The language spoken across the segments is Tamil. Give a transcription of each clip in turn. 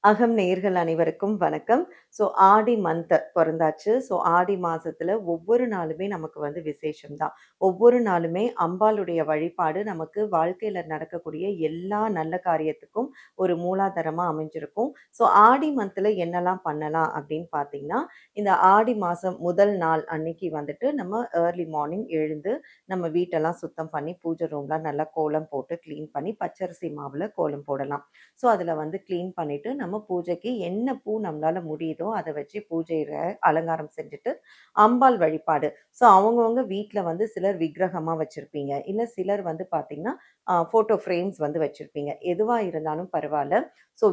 அகம் நேயர்கள் அனைவருக்கும் வணக்கம். ஆடி மந்த் பொறந்தாச்சு. ஆடி மாசத்துல ஒவ்வொரு நாளுமே நமக்கு வந்து விசேஷம் தான். ஒவ்வொரு நாளுமே அம்பாளுடைய வழிபாடு நமக்கு வாழ்க்கையில நடக்கக்கூடிய எல்லா நல்ல காரியத்துக்கும் ஒரு மூலாதாரமா அமைஞ்சிருக்கும். ஆடி மந்த்ல என்னலாம் பண்ணலாம் அப்படின்னு பார்த்தீங்கன்னா, இந்த ஆடி மாசம் முதல் நாள் அன்னைக்கு வந்துட்டு நம்ம ஏர்லி மார்னிங் எழுந்து நம்ம வீட்டெல்லாம் சுத்தம் பண்ணி, பூஜை ரூம்லாம் நல்லா கோலம் போட்டு கிளீன் பண்ணி பச்சரிசி மாவுல கோலம் போடலாம். அதில வந்து கிளீன் பண்ணிட்டு, நம்ம பூஜைக்கு என்ன பூ நம்மளால முடியுதோ, அத வச்சு பூஜையில அலங்காரம் செஞ்சுட்டு, அம்பாள் வழிபாடு. அவங்கவங்க வீட்ல வந்து சிலர் விக்கிரகமா வச்சிருப்பீங்க. இல்ல சிலர் வந்து பார்த்தீங்கன்னா, ஃபோட்டோ ஃப்ரேம்ஸ் வந்து வச்சிருப்பீங்க. எதுவா இருந்தாலும் பரவால்ல.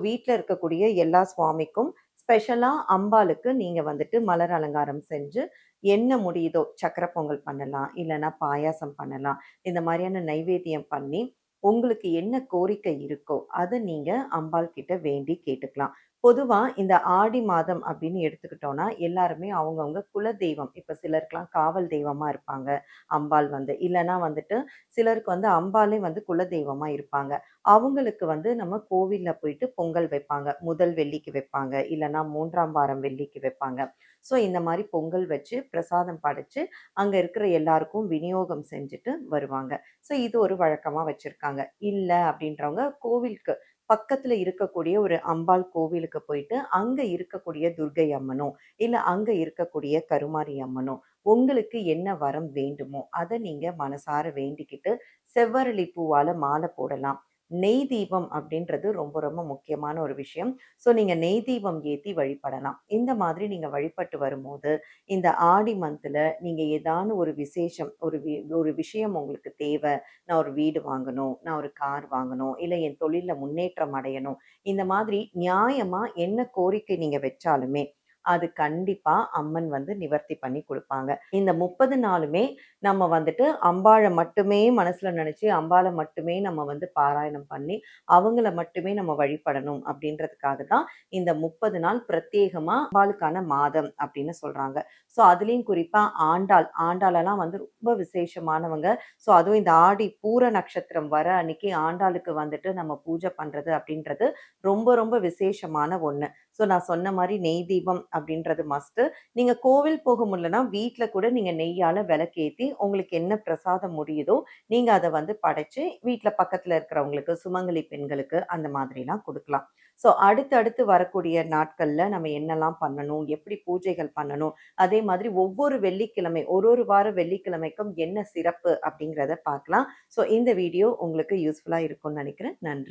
வீட்ல இருக்கக்கூடிய எல்லா சுவாமிக்கும் ஸ்பெஷலா அம்பாளுக்கு நீங்க வந்துட்டு மலர் அலங்காரம் செஞ்சு, என்ன முடியுதோ சக்கரை பொங்கல் பண்ணலாம், இல்லன்னா பாயாசம் பண்ணலாம். இந்த மாரியான நைவேத்தியம் பண்ணி உங்களுக்கு என்ன கோரிக்கை இருக்கோ, அத நீங்க அம்பாள் கிட்ட வேண்டி கேட்டுக்கலாம். பொதுவா இந்த ஆடி மாதம் அப்படின்னு எடுத்துக்கிட்டோம்னா, எல்லாருமே அவங்கவங்க குலதெய்வம் இப்ப சிலருக்குலாம் காவல் தெய்வமா இருப்பாங்க, அம்பாள் வந்து. இல்லன்னா வந்துட்டு சிலருக்கு வந்து அம்பாளே வந்து குலதெய்வமா இருப்பாங்க. அவங்களுக்கு வந்து நம்ம கோவில்ல போயிட்டு பொங்கல் வைப்பாங்க. முதல் வெள்ளிக்கு வைப்பாங்க, இல்லன்னா 3ஆம் வாரம் வெள்ளிக்கு வைப்பாங்க. இந்த மாரி பொங்கல் வச்சு, பிரசாதம் படைச்சு, அங்க இருக்கிற எல்லாருக்கும் விநியோகம் செஞ்சுட்டு வருவாங்க. இது ஒரு வழக்கமா வச்சிருக்காங்க. இல்ல அப்படின்றவங்க கோவிலுக்கு பக்கத்துல இருக்கக்கூடிய ஒரு அம்பாள் கோவிலுக்கு போயிட்டு, அங்க இருக்கக்கூடிய துர்க்கை அம்மனோ, இல்ல அங்க இருக்கக்கூடிய கருமாரி அம்மனோ, உங்களுக்கு என்ன வரம் வேண்டுமோ, அத நீங்க மனசார வேண்டிக்கிட்டு, செவ்வரளி பூவால மாலை போடலாம். நெய் தீபம் அப்படின்றது ரொம்ப ரொம்ப முக்கியமான ஒரு விஷயம். நீங்க நெய் தீபம் ஏத்தி வழிபடலாம். இந்த மாதிரி நீங்க வழிபட்டு வரும்போது, இந்த ஆடி மந்த்ல நீங்க ஏதான ஒரு விசேஷம், ஒரு விஷயம் உங்களுக்கு தேவ. நான் ஒரு வீடு வாங்கணும், நான் ஒரு கார் வாங்கணும், இல்ல என் தொழில்ல முன்னேற்றம் அடையணும். இந்த மாதிரி நியாயமா என்ன கோரிக்கை நீங்க வச்சாலுமே, அது கண்டிப்பா அம்மன் வந்து நிவர்த்தி பண்ணி குடுப்பாங்க. இந்த 30 நாளுமே நம்ம வந்துட்டு அம்பாள மட்டுமே மனசுல நெனச்சு, அம்பாள மட்டுமே நம்ம வந்து பாராயணம் பண்ணி, அவங்கள மட்டுமே நம்ம வழிபடணும் அப்படின்றதுக்காக தான் இந்த 30 நாள் பிரத்யேகமா அம்பாளுக்கான மாதம் அப்படின்னு சொல்றாங்க. அதுலயும் குறிப்பா ஆண்டாள், ஆண்டாளெல்லாம் வந்து ரொம்ப விசேஷமானவங்க. அதுவும் இந்த ஆடி பூர நட்சத்திரம் வர அன்னைக்கு ஆண்டாளுக்கு வந்துட்டு நம்ம பூஜை பண்றது அப்படின்றது ரொம்ப ரொம்ப விசேஷமான ஒண்ணு. நான் சொன்ன மாரி நெய் தீபம் அப்படின்றது மஸ்ட்டு. நீங்க கோவில் போக முடியலன்னா, வீட்ல கூட நீங்க நெய்யால விளக்கேத்தி, உங்களுக்கு என்ன பிரசாதம் முடியுதோ, நீங்க அத வந்து படைச்சு, வீட்ல பக்கத்துல இருக்கிறவங்களுக்கு, சுமங்கலி பெண்களுக்கு அந்த மாதிரிலாம் குடுக்கலாம். அடுத்து வரக்கூடிய நாட்கள்ல நம்ம என்னலாம் பண்ணணும்? எப்படி பூஜைகள் பண்ணணும்? அதே மாதிரி ஒவ்வொரு வெள்ளிக்கிழமை, ஒரு வார வெள்ளிக்கிழமைக்கும் என்ன சிறப்பு அப்படிங்கிறத பார்க்கலாம். இந்த வீடியோ உங்களுக்கு யூஸ்ஃபுல்லா இருக்கும்னு நெனைக்கிறேன். நன்றி.